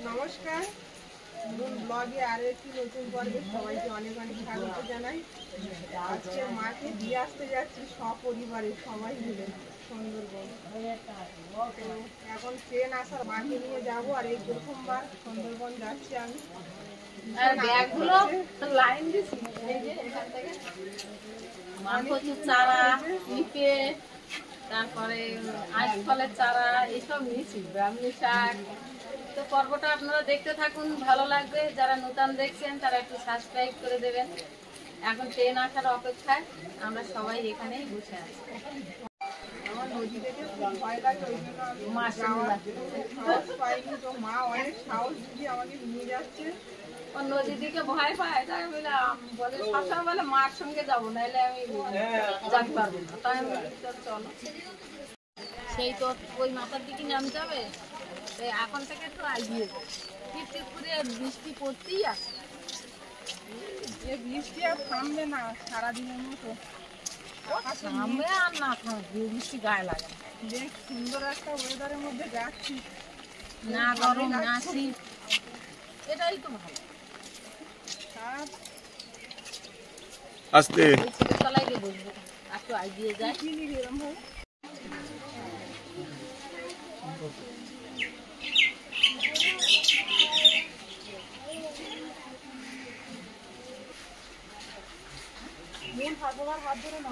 নমস্কার, মুন ব্লগে আরো একটি নতুন পর্বে সবাইকে অনেক অনেক স্বাগত জানাই। আজকে মাকে দিয়ে আসতে যাচ্ছি সপরিবারে সবাই মিলে সুন্দরবন। এখন ট্রেন আসার মাকে নিয়ে যাবো, আর এই প্রথমবার সুন্দরবন যাচ্ছি আমি। তারপরে আঁশফলের চারা এইসব নিয়েছি, ব্রাহ্মী শাক। তো পর্বটা আপনারা দেখতে থাকুন, ভালো লাগবে। যারা নতুন দেখছেন তারা একটু সাবস্ক্রাইব করে দেবেন। এখন ট্রেন আসার অপেক্ষায় আমরা সবাই এখানেই বসে আছি। আমার নদী থেকে খুব ভয় লাগে, ওই জন্য আমি সাহস পাইনি। তো মা অনেক সাহস দিয়ে আমাকে নিয়ে যাচ্ছে। নদীর দিকে ভয় পায়, তাই বলে বলে সবসময় বলে মার সঙ্গে যাবো, নাহলে আমি যেতে পারবো না। তাই আমি চলো, সেই তো ওই মাথার দিকে নামতে হবে। এখন থেকে একটু এগিয়ে যায়, টিপ টিপ করে বৃষ্টি পড়তেই আছে। বৃষ্টি আর থামবে না সারাদিনের মতো, থামবে আর না থামবে, বৃষ্টি গায়ে লাগে। দেখ সুন্দর একটা ওয়েদারের মধ্যে যাচ্ছি, না গরম না শীত, এটাই তো ভালো। আস্তে তলায় গিয়ে বসবো, একটু এগিয়ে যায়। এরকম ভাবে ঠাকুমার হাত ধরে না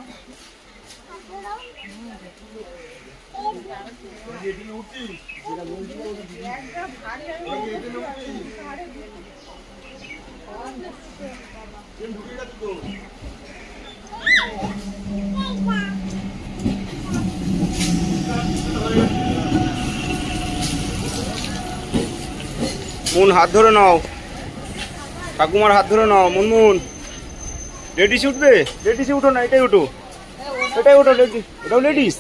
মুন হাত ধরে নাও, ঠাকুমার হাত ধরে নাও। মুনমুন লেডিস উঠবে, লেডিসে উঠো না, এটাই উঠো, এটাই ওঠো, লেডিস এটাও লেডিস।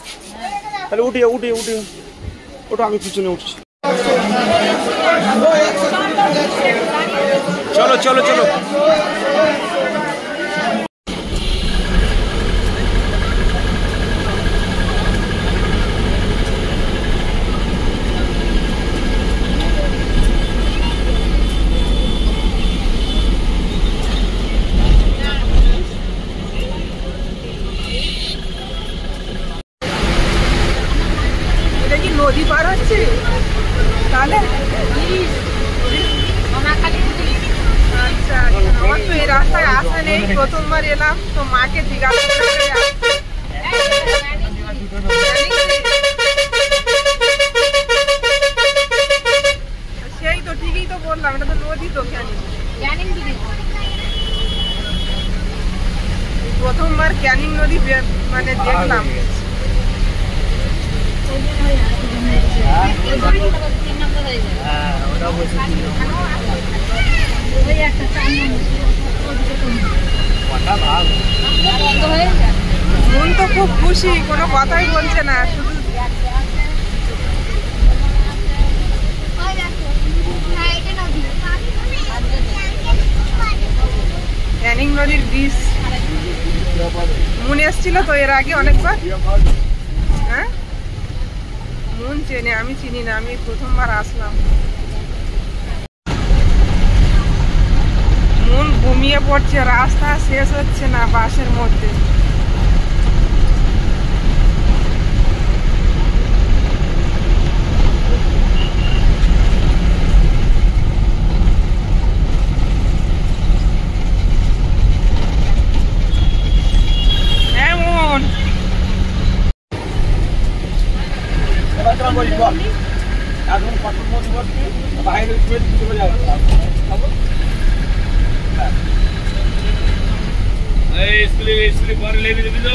তাহলে উঠে উঠে উঠে ওঠো, আমি পিছনে উঠছি। চলো চলো চলো। নদী পার হচ্ছে তাহলে। আচ্ছা, আমার তো এই রাস্তায় আসা নেই, প্রথমবার এলাম। তো মাকে জিজ্ঞাসা করে সেই তো ঠিকই তো বললাম, এটা তো নদী তো। ক্যানিং প্রথমবার ক্যানিং নদী মানে দেখলাম। মন তো খুব খুশি, কোনো কথাই বলছে না, শুধু ক্যানিং নদীর ব্রিজ। মন এসছিল তো এর আগে অনেকবার। হ্যাঁ, মন চেনে, আমি চিনি না, আমি প্রথমবার আসলাম। মন ঘুমিয়ে পড়ছে, রাস্তা শেষ হচ্ছে না বাসের মধ্যে। এখন কঠোর মধ্যবর্তী বাইরে চলে যাবে। স্কুলে পরে লেগে দেবি তো।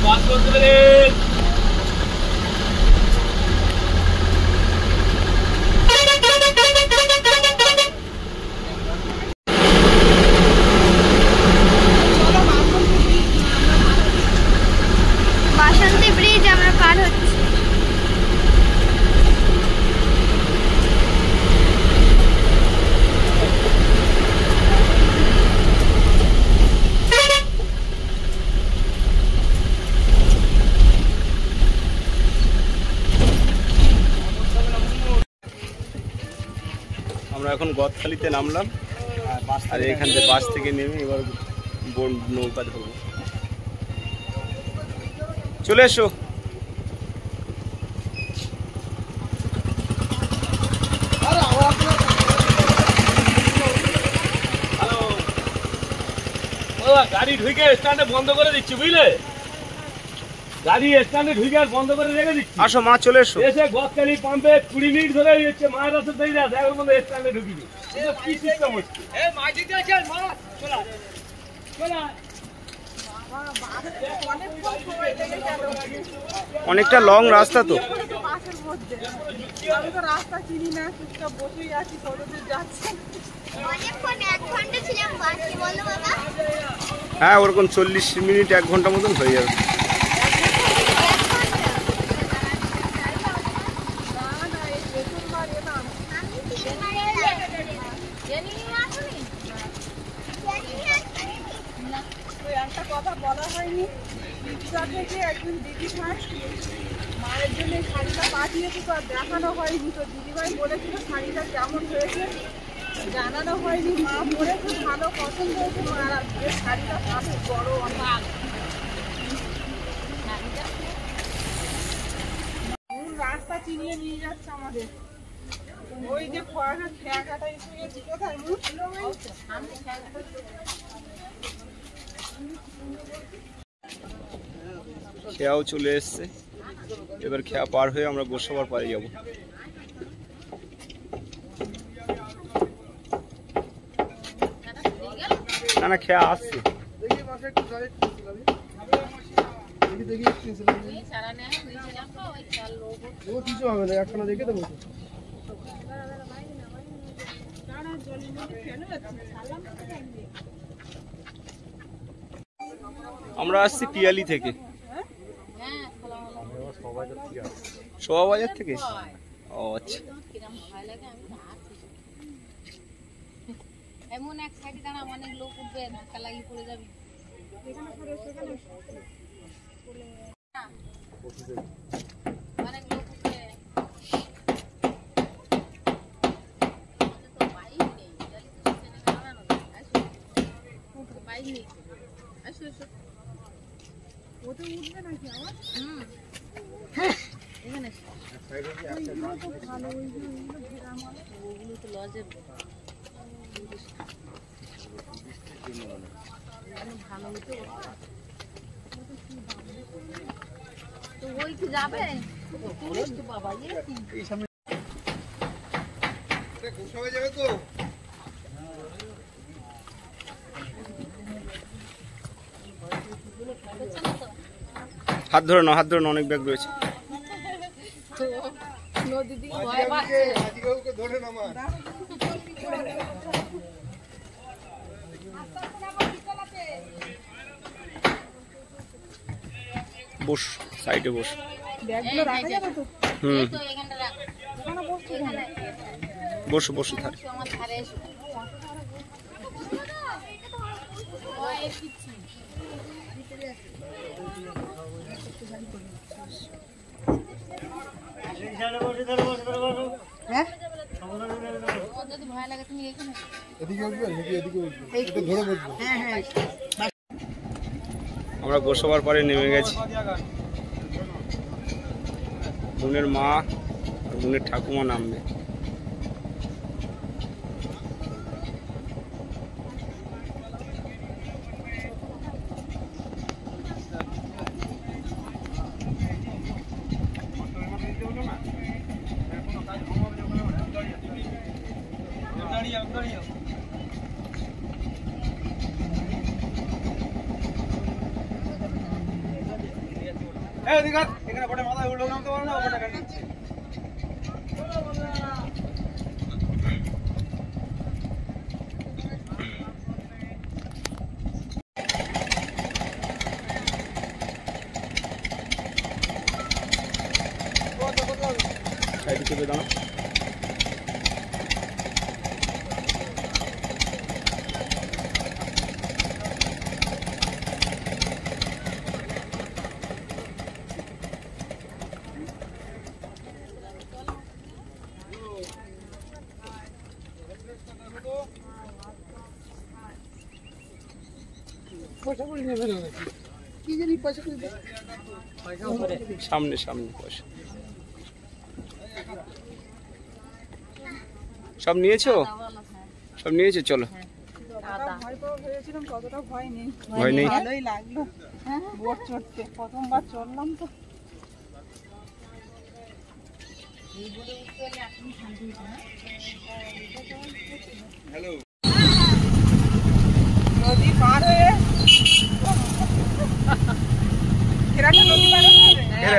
বাস করতে বাসন্তী ব্রিজ আমরা পার হচ্ছি। এখন গদখালিতে নামলাম, আর এখান থেকে বাস থেকে নেমে এবার নৌকা ধরবো। চলে এসো। গাড়ি ঢুকে স্ট্যান্ডে বন্ধ করে দিচ্ছি, বুঝলে? গাড়ি স্ট্যান্ডে ঢুকে আর বন্ধ করে রেখে দিচ্ছি। আসো মা, চলে এসো। এসে গদখালি পাম্পে 20 মিনিট ধরে হচ্ছে মায়ের রাস্তা তৈরি আছে, এখন মধ্যে স্ট্যান্ডে ঢুকিনি। কি সিস্টেম হচ্ছে? অনেকটা লং রাস্তা তো। বাসের মধ্যে আমি তো রাস্তা চিনি না, চুপচাপ বসেই আছি, কতদূর যাচ্ছে। হ্যাঁ, ওরকম 40 মিনিট 1 ঘন্টা মতন হয়ে যাবে। একটা কথা বলা হয়নি, রিক্সা থেকে একজন দিদি ভাই মায়ের জন্য শাড়িটা পাঠিয়েছে, তো আর দেখানো হয়নি। তো দিদিভাই বলেছিল শাড়িটা কেমন হয়েছে জানানো হয়নি। মা পরেছে, ভালো পছন্দ হয়েছে। মার আজকে শাড়িটা ভালো বড় অনেক। রাস্তা চিনিয়ে নিয়ে যাচ্ছে আমাদের। ওই যে খোয়াঘাট খেয়া কাটা এসে গেছি। কোথায় খেয়াও চলে এসছে, এবার খেয়া পার হয়ে আমরা গোসাবার পারে যাব। না না, খেয়া আসছে। আমরা আসছি পিয়ালি থেকে। শোভাবাজার থেকে? ও আচ্ছা। এমন এক সাইডে দাঁড়া, অনেক লোক উঠবে, ধাক্কা লাগিয়ে পড়ে যাবে। অনেক লোক উঠবে। বাইক নেই, আসো আসো। ওটা উঠবে নাকি আমার? এখানে ওগুলো তো লজের ভালো হতো। তো ওই কি যাবে বাবা? যাবে তো। হাত ধরে নাও, হাত ধরে নাও, অনেক ব্যাগ রয়েছে। নদী দিকে ভয় পাচ্ছে। বস, সাইডে বস। ব্যাগগুলো রাখা যাবে তো? হুম, তো এখানটা রাখ। বসো বসো ধারে। আমার ধারে এসো। যদি ভয় লাগে তুমি এখানে আমরা গোসাবার পরে নেমে গেছি। বোনের মা আর বোনের ঠাকুমা নামবে। এখানে বড় মাথায় উঠলো না তো, না ওটা কাটছে। সাইডে চেপে দাও। সামনে সামনে পয়সা সব নিয়েছো? সব নিয়েছো, চলো। ভয় পাওয়া ভেবেছিলাম, ততটা ভয় নেই। ভয় নেই? ভালোই লাগলো বোট চড়তে, প্রথমবার চড়লাম তো। নদী পার হয়ে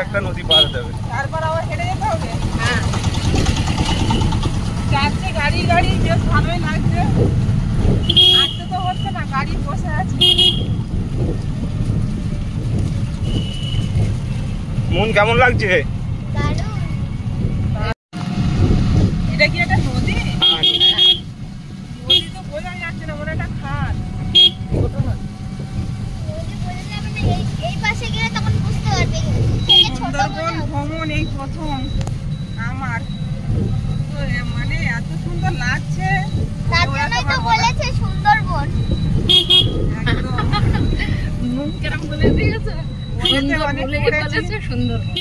একটা নদী পার হতে হবে, তারপর আবার হেঁটে যেতে হবে। যাচ্ছে গাড়ি গাড়ি, বেশ ভালোই লাগছে। আসতে তো হচ্ছে না, গাড়ি বসে আছে। মন কেমন লাগছে? এটা কি একটা নদী? নদী তো বোঝা যাচ্ছে না, মনে একটা খাল। ছোট নদী। এই পাশে গেলে তখন বুঝতে পারবে। সুন্দরবন ভ্রমণ এই প্রথম আমার, তো মানে এত সুন্দর লাগছে। তার জন্যই তো বলেছে সুন্দরবন। একদম মুখ কেরম বলে দিয়েছে, সুন্দর বলে বলেছে সুন্দরবন।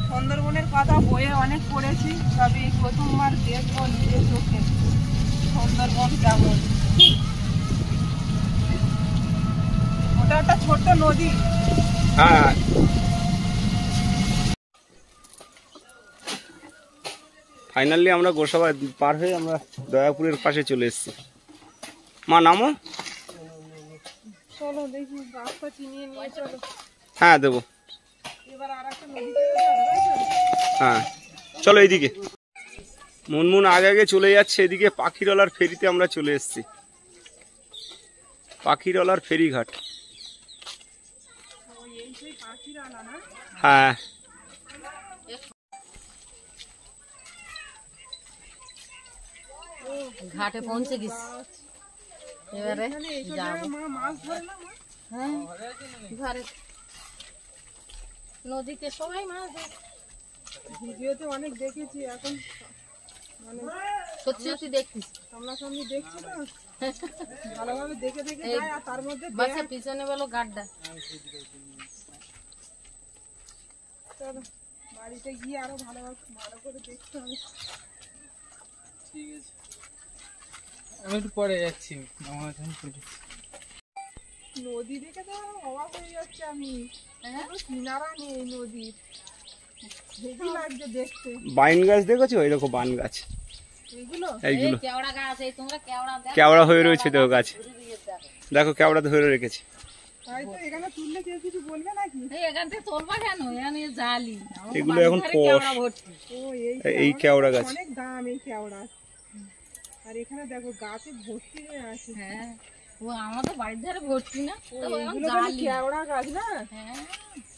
সুন্দরবনের কথা বইয়ে অনেক পড়েছি, তবে এই প্রথমবার দেখবো নিজের চোখে সুন্দরবন কেমন। ওটা একটা ছোট্ট নদী। হ্যাঁ, ফাইনালি আমরা গোসাবা পার হয়ে আমরা দয়াপুরের পাশে চলে এসেছি। মা নামো। চলো দেখি, রাস্তা চিনিয়ে নিয়ে চলো। হ্যাঁ দেবো। এবার আর একটা নদীতে যেতে হবে, তাই তো? হ্যাঁ চলো এইদিকে। মুনমুন আগে আগে চলে যাচ্ছে এদিকে। পাখিরওয়ালার ফেরিতে আমরা চলে এসেছি, পাখিরওয়ালার ফেরিঘাট। এই সেই পাখির আলা না? হ্যাঁ, ঘাটে পৌঁছে গেছি, এবারে এখানে এইসব যাবো। জায়গায় মা মাছ ধরে না মা? হ্যাঁ, ঘরে নদীতে সবাই মাছ ধরে। ভিডিওতে অনেক দেখেছি, এখন মানে সত্যি সত্যি দেখছিস? সামনাসামনি দেখছি তো, ভালোভাবে দেখে দেখে এই যায়। আর তার মধ্যে বাসা পিছনে বলো গাড্ডা। চলো বাড়িতে গিয়ে আরো ভালো করে দেখতে হবে। ঠিক আছে, আমি একটু পরে যাচ্ছি। নদী দেখে তো অবাক হয়ে যাচ্ছে আমি, কোনো কিনারা নেই নদীর, হেভি লাগছে দেখতে। বাইন গাছ দেখেছো? ওই দেখো বান গাছ, এইগুলো এইগুলো কেওড়া গাছ, এই তোমরা কেওড়া দেখো? কেওড়া হয়ে রয়েছে দেখো গাছ, দেখো কেওড়া ধরে রেখেছে। তাই তো, এখানে তুললে কেউ কিছু বলবে নাকি? এই এখান থেকে তোলবা কেন? এখানে জালি এগুলো এখন কষ। ও এই কেওড়া গাছ। অনেক দাম এই কেওড়া। আর এখানে দেখো গাছে ভর্তি হয়ে আছে। হ্যাঁ, ও আমাদের বাড়ির ধারে ভর্তি না, ও, তো এখন এইগুলো তাহলে জালি। কেওড়া গাছ না? হ্যাঁ,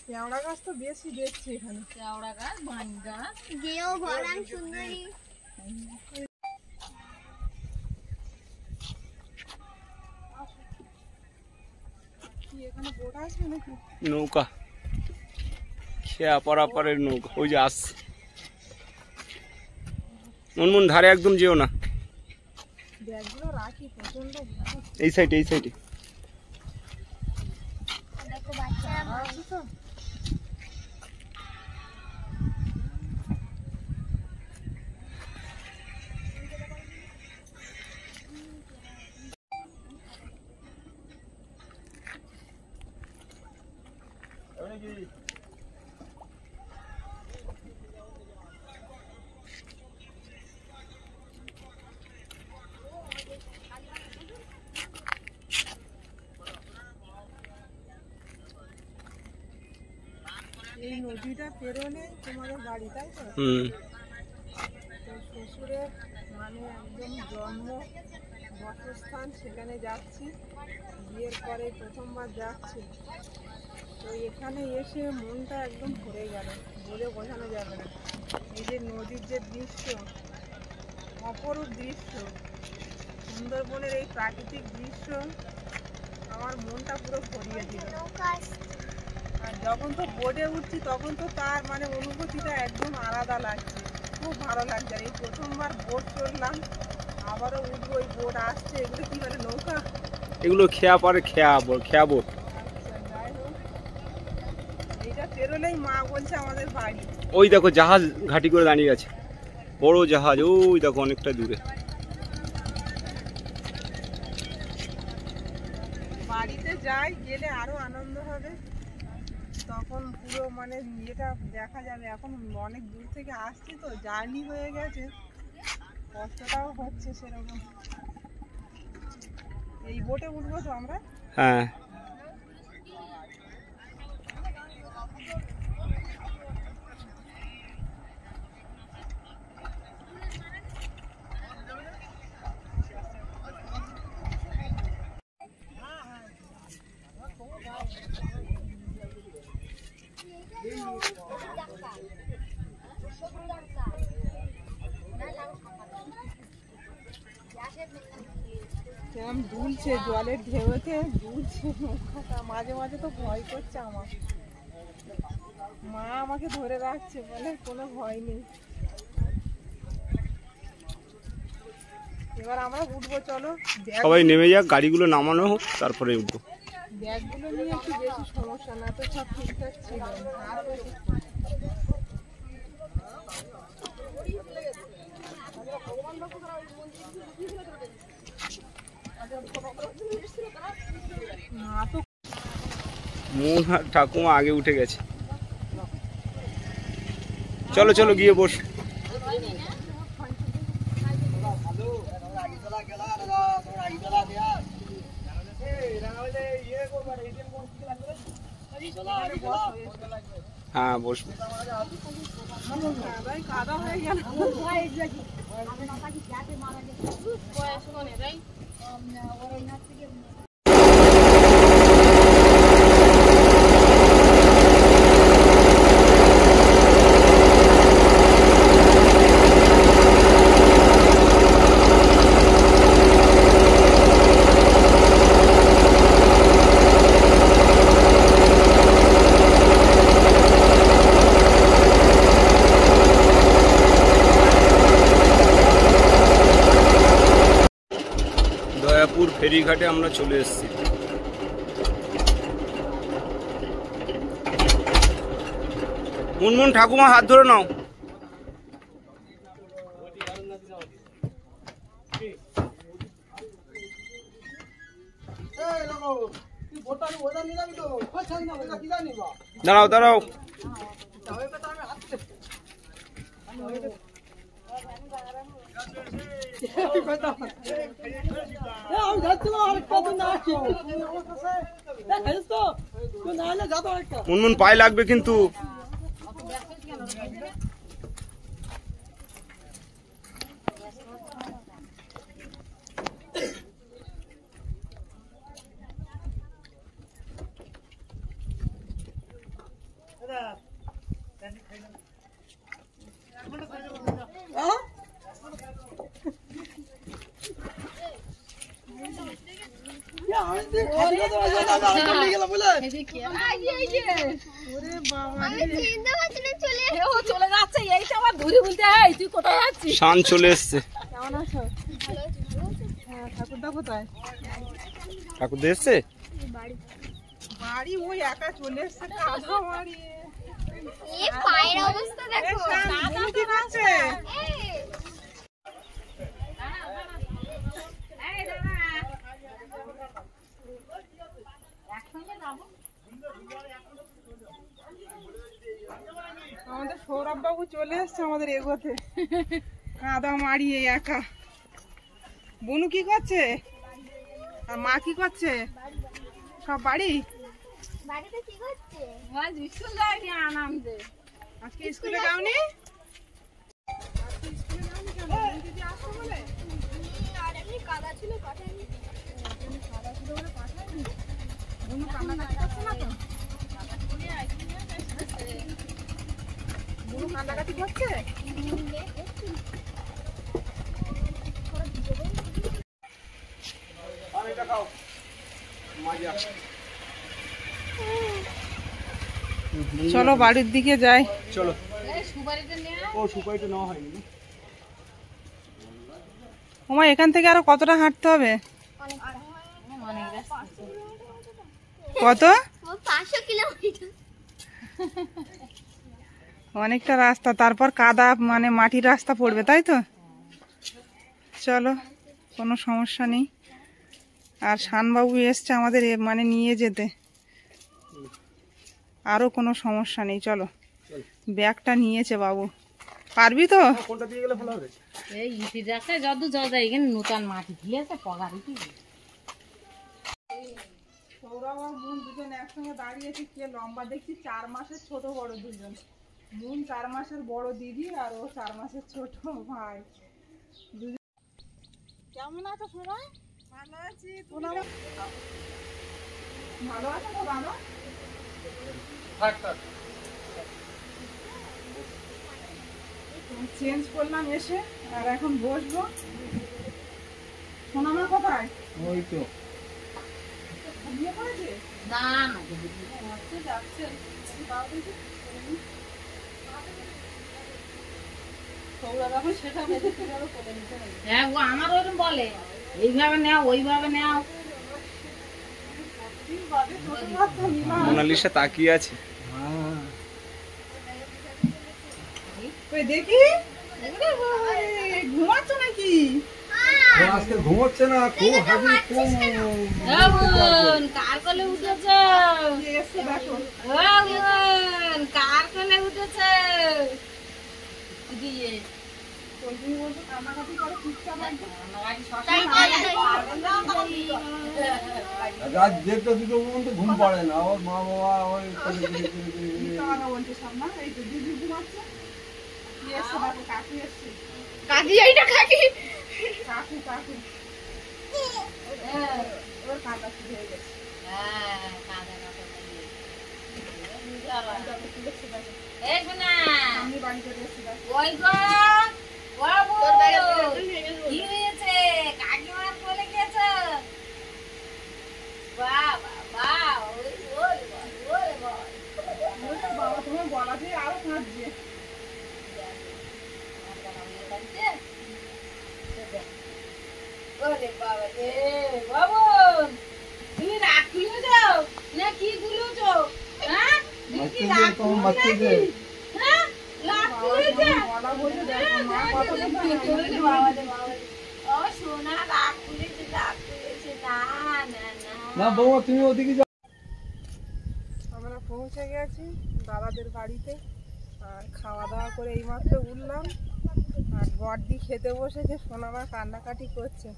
কেওড়া গাছ তো বেশি দেখছি এখানে। কেওড়া গাছ, বান গাছ। গেও ভরান সুন্দরী। কি এখানে বোট আছে নাকি? নৌকা, খেয়া পারাপারের নৌকা, ওই যে আসছে। মুনমুন ধারে একদম যেও না, ব্যাগগুলো রাখি, প্রচন্ড এই সাইডে এই সাইডে। দেখো বাচ্চারা আছে তো। এই নদীটা পেরোলে তোমাদের বাড়ি, তাই তো? তো শ্বশুরের মানে একদম জন্ম বাসস্থান, সেখানে যাচ্ছি। বিয়ের পরে প্রথমবার যাচ্ছি, তো এখানে এসে মনটা একদম ভরে গেল, বলে বোঝানো যাবে না। এই যে নদীর যে দৃশ্য, অপরূপ দৃশ্য, সুন্দরবনের এই প্রাকৃতিক দৃশ্য আমার মনটা পুরো ভরিয়ে দিল। নৌকা আর যখন তো বোটে উঠছি তখন তো তার মানে অনুভূতিটা একদম আলাদা লাগছে, খুব ভালো লাগছে। আর এই প্রথমবার বোট চড়লাম, আবারও উঠবো, ওই বোট আসছে, এগুলো কি মানে নৌকা, এগুলো খেয়া পারে খেয়া বোট। এইটা পেরোলেই মা বলছে আমাদের বাড়ি। ওই দেখো জাহাজ ঘাটি করে দাঁড়িয়ে আছে, বড় জাহাজ ওই দেখো অনেকটা দূরে। বাড়িতে যাই, গেলে আরো আনন্দ হবে, তখন পুরো মানে ইয়েটা দেখা যাবে। এখন অনেক দূর থেকে আসছি তো, জার্নি হয়ে গেছে, কষ্টটাও হচ্ছে সেরকম। এই বোটে উঠবো তো আমরা। হ্যাঁ কেমন দুলছে, জলের ঢেউতে দুলছে নৌকাটা। মাঝে মাঝে তো ভয় করছে আমার, মা আমাকে ধরে রাখছে, বলে কোনো ভয় নেই। এবার আমরা উঠবো, চলো। সবাই নেমে যাক, গাড়িগুলো নামানো হোক, তারপরে উঠবো। ব্যাগগুলো নিয়ে একটু বেশি সমস্যা, না তো সব ঠিকঠাক ছিল। মন আর ঠাকুমা আগে উঠে গেছে। চলো চলো গিয়ে বস। হ্যাঁ বসবো। কাদা হয়ে গেল। দয়াপুর ফেরিঘাটে আমরা চলে এসেছি। মুনমুন ঠাকুমা হাত ধরে নাও। দাঁড়াও দাঁড়াও। মুনমুন পায়ে লাগবে কিন্তু। শান চলে এসছে। কেমন আছো? ঠাকুরদা কোথায়? ঠাকুরদা এসছে বাড়ি, ওই একা চলে এসছে। কাদা বাড়ি, পায়ের অবস্থা দেখো। কি করছে? আমাদের সৌরভ বাবু চলে এসছে আমাদের এগোতে। কাদা মারিয়ে একা। বনু কি করছে আর মা কি করছে? সব বাড়ি বাড়িতে কি করছে? আজ স্কুল যায়নি আনন্দে। আজকে স্কুলে যাওনি? দিদি আসো বলে আর এমনি কাদা ছিল, পাঠাইনি। বনু কান্নাকাটি করছে না তো? বনু কান্নাকাটি করছে? চলো বাড়ির দিকে যাই। চলো। সুপারিতে নিয়ে ও সুপারিটা নেওয়া হয়নি। ওমা এখান থেকে আরো কতটা হাঁটতে হবে? অনেকটা। কত? 500 কিলোমিটার। অনেকটা রাস্তা, তারপর কাদা মানে মাটির রাস্তা পড়বে, তাই তো? চলো, কোনো সমস্যা নেই। আর শানবাবু এসছে আমাদের মানে নিয়ে যেতে, আরও কোনো সমস্যা নেই। চলো, ব্যাগটা নিয়েছে বাবু, পারবি তো? কোনটা দিয়ে গেলে ভালো হবে? এই ইটির রাস্তায় যত যাওয়া যায়, এখানে নতুন মাটি দিয়েছে পগারি কি সৌরভ আর মুন দুজন একসঙ্গে দাঁড়িয়েছে, কে লম্বা দেখছি 4 মাসের ছোট বড় দুজন। মুন 4 মাসের বড় দিদি আর ও 4 মাসের ছোট ভাই। কেমন আছো সোনা? ভালো আছি। তোমরা ভালো আছো তো? ভালো চেঞ্জ করলাম এসে, আর এখন বসবো। সোনামা কোথায়? ওই তো ঘুমিয়ে পড়েছে? না না যাচ্ছে। সৌরভ এখন সেটা মেঝে থেকে আরো করে নিতে হবে। হ্যাঁ, ও আমার ওরকম বলে এইভাবে নাও ওইভাবে নাও। মোনালিসা তাকিয়ে আছে। কই দেখি, ঘুমাচ্ছ নাকি? আজকে ঘুমোচ্ছে না, খুব হাবি বোন, কার কোলে উঠেছে? এসে দেখো, বোন, কার কোলে উঠেছে? দিয়ে তুমি বলছো কান্নাকাটি করে চুপচাপ একদম। রাত 1:30 2টো পর্যন্ত ঘুম পড়ে না। ওর মা বাবা ওই কথা বলছে সব না, এই তো দিদি ঘুমাচ্ছে। এসে দেখো, কাকু এসছে। কাকি, এইটা কাকি। কাকু কাকু ওর কাঁদা শুরু হয়ে গেছে। হ্যাঁ, কাঁদে না তো দেখো। এই শোনা, আমি বাড়ি করে এসে দেখো। ওই গো, বাবু, কি হয়েছে? কাকিমার কোলে গেছে? বাহ বাহ বাহ, ওই ওই ওই বল। ওরে বাবা, তোমার গলা দিয়ে আরো কাঁদছে। ওরে বাবা রে, বাবু, তুমি রাগ তুলেছো না কি তুলেছো? হ্যাঁ, তুমি কি রাগ তুলেছো নাকি? হ্যাঁ, রাগ তুলেছো? গলা বসে দেখো, মা কথা বলতে ওরে বাবা রে বাবা রে। ও সোনা, রাগ তুলেছে না না না। না বৌমা, তুমি ওদিকে যাও। আমরা পৌঁছে গেছি দাদাদের বাড়িতে, আর খাওয়া দাওয়া করে এইমাত্র উঠলাম। আর বড়দি খেতে বসেছে, সোনামা কান্নাকাটি করছে।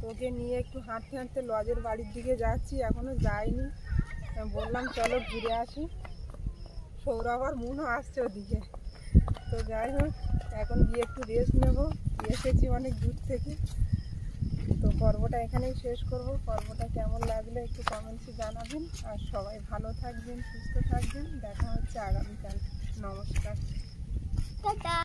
তোকে নিয়ে একটু হাঁটতে হাঁটতে লজের বাড়ির দিকে যাচ্ছি, এখনো যাইনি। বললাম চলো ঘুরে আসি। সৌরভ আর মুনও আসছে ওদিকে। তো যাই হোক, এখন গিয়ে একটু রেস্ট নেব, এসেছি অনেক দূর থেকে। তো পর্বটা এখানেই শেষ করব। পর্বটা কেমন লাগলো একটু কমেন্টসে জানাবেন। আর সবাই ভালো থাকবেন, সুস্থ থাকবেন। দেখা হচ্ছে আগামীকাল। নমস্কার। টাটা।